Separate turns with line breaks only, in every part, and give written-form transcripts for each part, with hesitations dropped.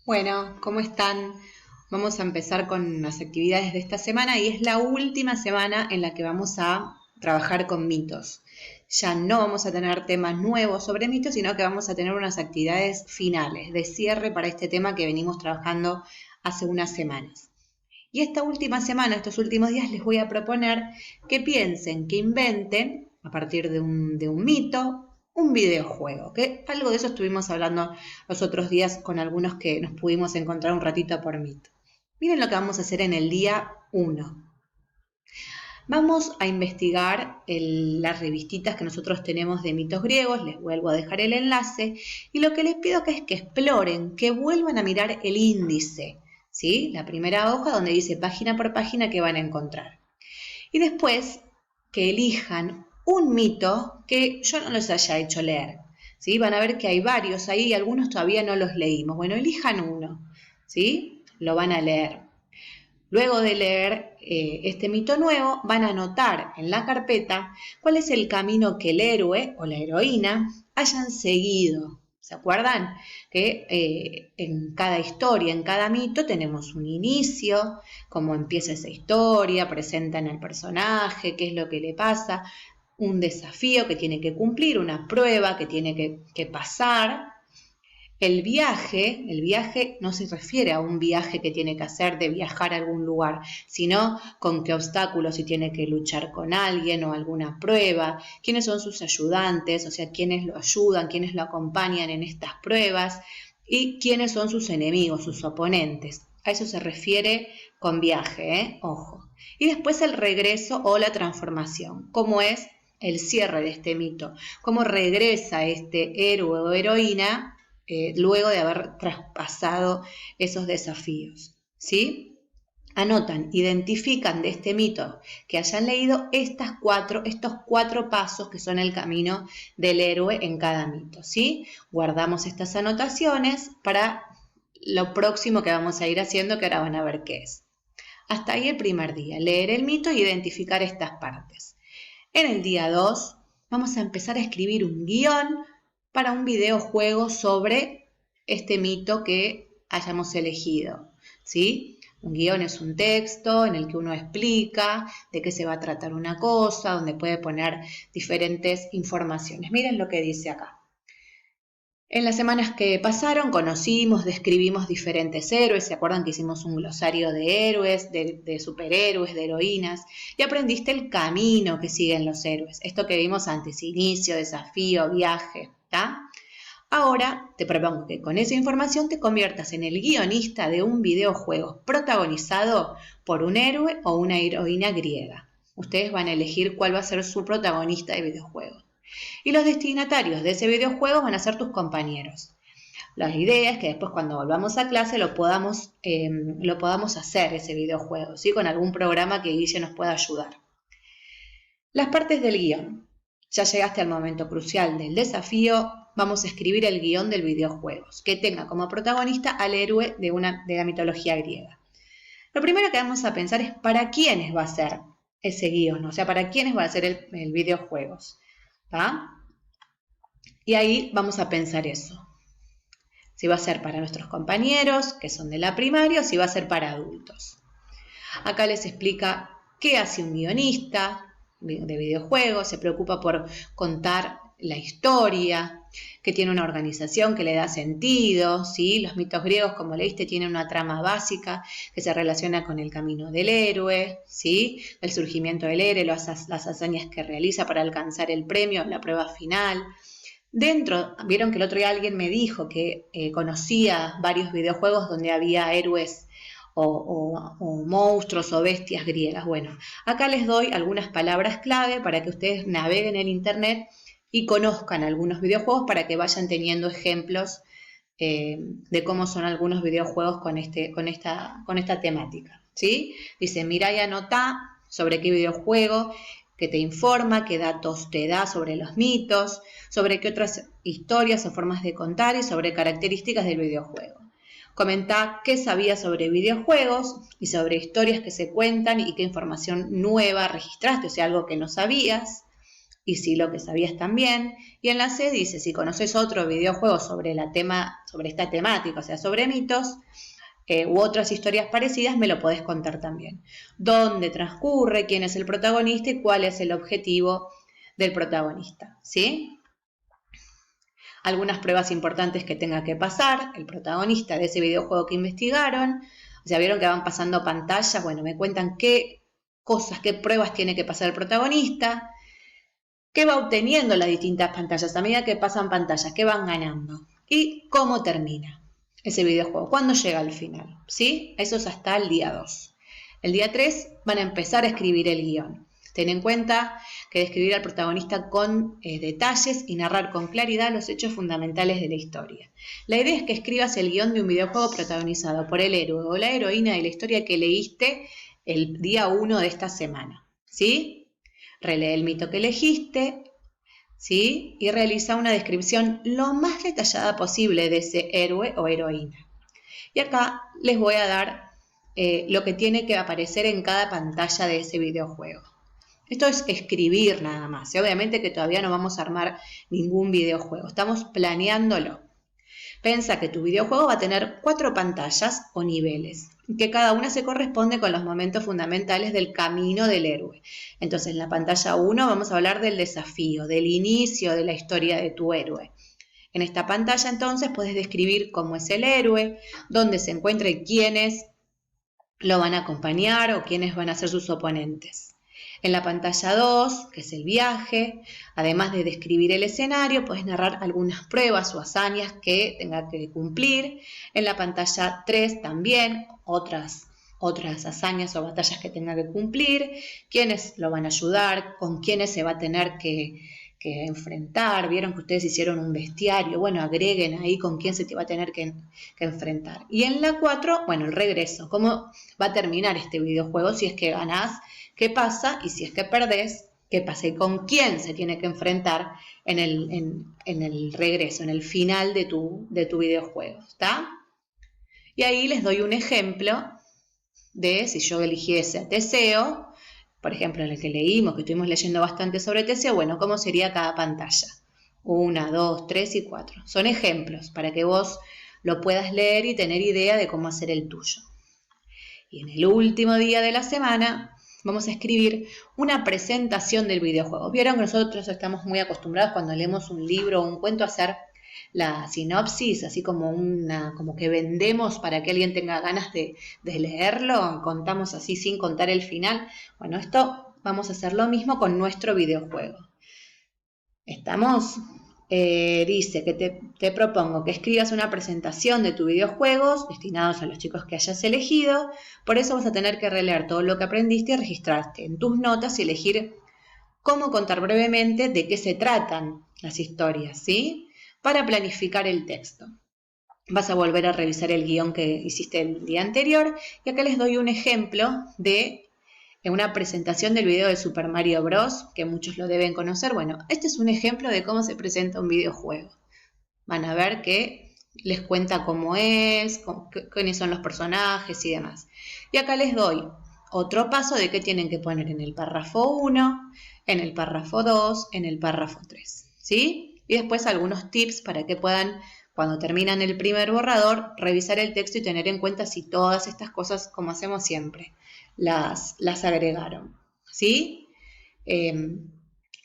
Bueno, ¿cómo están? Vamos a empezar con las actividades de esta semana y es la última semana en la que vamos a trabajar con mitos. Ya no vamos a tener temas nuevos sobre mitos, sino que vamos a tener unas actividades finales de cierre para este tema que venimos trabajando hace unas semanas. Y esta última semana, estos últimos días, les voy a proponer que piensen, que inventen, a partir de un mito, un videojuego, que algo de eso estuvimos hablando los otros días con algunos que nos pudimos encontrar un ratito por mito. Miren lo que vamos a hacer en el día 1. Vamos a investigar las revistitas que nosotros tenemos de mitos griegos, les vuelvo a dejar el enlace, y lo que les pido es que exploren, que vuelvan a mirar el índice, ¿sí? La primera hoja donde dice página por página que van a encontrar. Y después que elijan un mito que yo no les haya hecho leer, ¿sí? Van a ver que hay varios ahí y algunos todavía no los leímos. Bueno, elijan uno, ¿sí? Lo van a leer. Luego de leer este mito nuevo, van a anotar en la carpeta cuál es el camino que el héroe o la heroína hayan seguido. ¿Se acuerdan? Que en cada historia, en cada mito, tenemos un inicio, cómo empieza esa historia, presentan al personaje, qué es lo que le pasa, un desafío que tiene que cumplir, una prueba que tiene que pasar. El viaje no se refiere a un viaje que tiene que hacer de viajar a algún lugar, sino con qué obstáculos, si tiene que luchar con alguien o alguna prueba, quiénes son sus ayudantes, o sea, quiénes lo ayudan, quiénes lo acompañan en estas pruebas y quiénes son sus enemigos, sus oponentes. A eso se refiere con viaje, ojo. Y después el regreso o la transformación, cómo es el cierre de este mito, cómo regresa este héroe o heroína luego de haber traspasado esos desafíos, ¿sí? Anotan, identifican de este mito que hayan leído estos cuatro pasos que son el camino del héroe en cada mito, ¿sí? Guardamos estas anotaciones para lo próximo que vamos a ir haciendo, que ahora van a ver qué es. Hasta ahí el primer día, leer el mito e identificar estas partes. En el día 2 vamos a empezar a escribir un guión para un videojuego sobre este mito que hayamos elegido, ¿sí? Un guión es un texto en el que uno explica de qué se va a tratar una cosa, donde puede poner diferentes informaciones. Miren lo que dice acá. En las semanas que pasaron conocimos, describimos diferentes héroes, ¿se acuerdan que hicimos un glosario de héroes, de superhéroes, de heroínas? Y aprendiste el camino que siguen los héroes, esto que vimos antes, inicio, desafío, viaje, ¿está? Ahora te propongo que con esa información te conviertas en el guionista de un videojuego protagonizado por un héroe o una heroína griega. Ustedes van a elegir cuál va a ser su protagonista de videojuego. Y los destinatarios de ese videojuego van a ser tus compañeros. La idea es que después cuando volvamos a clase lo podamos hacer ese videojuego, ¿sí? Con algún programa que Guille nos pueda ayudar. Las partes del guión. Ya llegaste al momento crucial del desafío. Vamos a escribir el guión del videojuego, que tenga como protagonista al héroe de la mitología griega. Lo primero que vamos a pensar es para quiénes va a ser ese guión, o sea, para quiénes va a ser el videojuego. ¿Va? Y ahí vamos a pensar eso. Si va a ser para nuestros compañeros, que son de la primaria, o si va a ser para adultos. Acá les explica qué hace un guionista de videojuegos, se preocupa por contar la historia, que tiene una organización que le da sentido, ¿sí? Los mitos griegos, como leíste, tienen una trama básica que se relaciona con el camino del héroe, ¿sí? El surgimiento del héroe, las hazañas que realiza para alcanzar el premio, la prueba final. Dentro, vieron que el otro día alguien me dijo que conocía varios videojuegos donde había héroes o monstruos o bestias griegas. Bueno, acá les doy algunas palabras clave para que ustedes naveguen en internet y conozcan algunos videojuegos para que vayan teniendo ejemplos de cómo son algunos videojuegos con esta temática, ¿sí? Dice, mirá y anotá sobre qué videojuego, que te informa, qué datos te da sobre los mitos, sobre qué otras historias o formas de contar y sobre características del videojuego. Comentá qué sabías sobre videojuegos y sobre historias que se cuentan y qué información nueva registraste, o sea, algo que no sabías. y sí lo que sabías también. Y en la C dice, si conoces otro videojuego sobre esta temática, o sea, sobre mitos, u otras historias parecidas, me lo podés contar también. ¿Dónde transcurre? ¿Quién es el protagonista? Y cuál es el objetivo del protagonista, ¿sí? Algunas pruebas importantes que tenga que pasar el protagonista de ese videojuego que investigaron. O sea, vieron que van pasando pantallas. Bueno, me cuentan qué cosas, qué pruebas tiene que pasar el protagonista, qué va obteniendo las distintas pantallas a medida que pasan pantallas, qué van ganando y cómo termina ese videojuego, cuándo llega al final, ¿sí? Eso es hasta el día 2. El día 3 van a empezar a escribir el guión. Ten en cuenta que describir al protagonista con detalles y narrar con claridad los hechos fundamentales de la historia. La idea es que escribas el guión de un videojuego protagonizado por el héroe o la heroína de la historia que leíste el día 1 de esta semana, ¿sí? Relee el mito que elegiste, ¿sí? Y realiza una descripción lo más detallada posible de ese héroe o heroína. Y acá les voy a dar lo que tiene que aparecer en cada pantalla de ese videojuego. Esto es escribir nada más. Obviamente que todavía no vamos a armar ningún videojuego. Estamos planeándolo. Pensa que tu videojuego va a tener 4 pantallas o niveles, que cada una se corresponde con los momentos fundamentales del camino del héroe. Entonces, en la pantalla 1 vamos a hablar del desafío, del inicio de la historia de tu héroe. En esta pantalla, entonces, puedes describir cómo es el héroe, dónde se encuentra y quiénes lo van a acompañar o quiénes van a ser sus oponentes. En la pantalla 2, que es el viaje, además de describir el escenario, puedes narrar algunas pruebas o hazañas que tenga que cumplir. En la pantalla 3 también otras hazañas o batallas que tenga que cumplir, quiénes lo van a ayudar, con quiénes se va a tener que enfrentar. Vieron que ustedes hicieron un bestiario, bueno, agreguen ahí con quién se te va a tener que enfrentar. Y en la 4, bueno, el regreso, cómo va a terminar este videojuego, si es que ganás, qué pasa, y si es que perdés, qué pasa y con quién se tiene que enfrentar en el regreso, en el final de tu videojuego, ¿está? Y ahí les doy un ejemplo de si yo eligiese a Teseo, por ejemplo, en el que leímos, que estuvimos leyendo bastante sobre Teseo, bueno, ¿cómo sería cada pantalla? 1, 2, 3 y 4. Son ejemplos para que vos lo puedas leer y tener idea de cómo hacer el tuyo. Y en el último día de la semana vamos a escribir una presentación del videojuego. Vieron que nosotros estamos muy acostumbrados cuando leemos un libro o un cuento a hacer la sinopsis, así como que vendemos para que alguien tenga ganas de leerlo, contamos así sin contar el final. Bueno, esto vamos a hacer lo mismo con nuestro videojuego. ¿Estamos? Dice que te propongo que escribas una presentación de tus videojuegos destinados a los chicos que hayas elegido. Por eso vas a tener que releer todo lo que aprendiste y registrarte en tus notas y elegir cómo contar brevemente de qué se tratan las historias, ¿sí? Para planificar el texto. Vas a volver a revisar el guión que hiciste el día anterior y acá les doy un ejemplo de una presentación del video de Super Mario Bros. Que muchos lo deben conocer. Bueno, este es un ejemplo de cómo se presenta un videojuego. Van a ver que les cuenta cómo es, quiénes son los personajes y demás. Y acá les doy otro paso de qué tienen que poner en el párrafo 1, en el párrafo 2, en el párrafo 3, ¿sí? Y después algunos tips para que puedan, cuando terminan el primer borrador, revisar el texto y tener en cuenta si todas estas cosas, como hacemos siempre, las agregaron, ¿sí?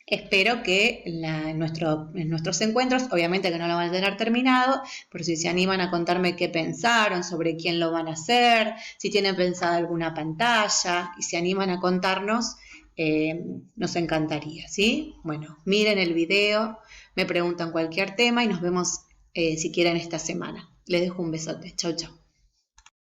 Espero que en nuestros encuentros, obviamente que no lo van a tener terminado, pero si se animan a contarme qué pensaron, sobre quién lo van a hacer, si tienen pensada alguna pantalla y se animan a contarnos, nos encantaría, ¿sí? Bueno, miren el video, me preguntan cualquier tema y nos vemos si quieren esta semana. Les dejo un besote. Chau, chau.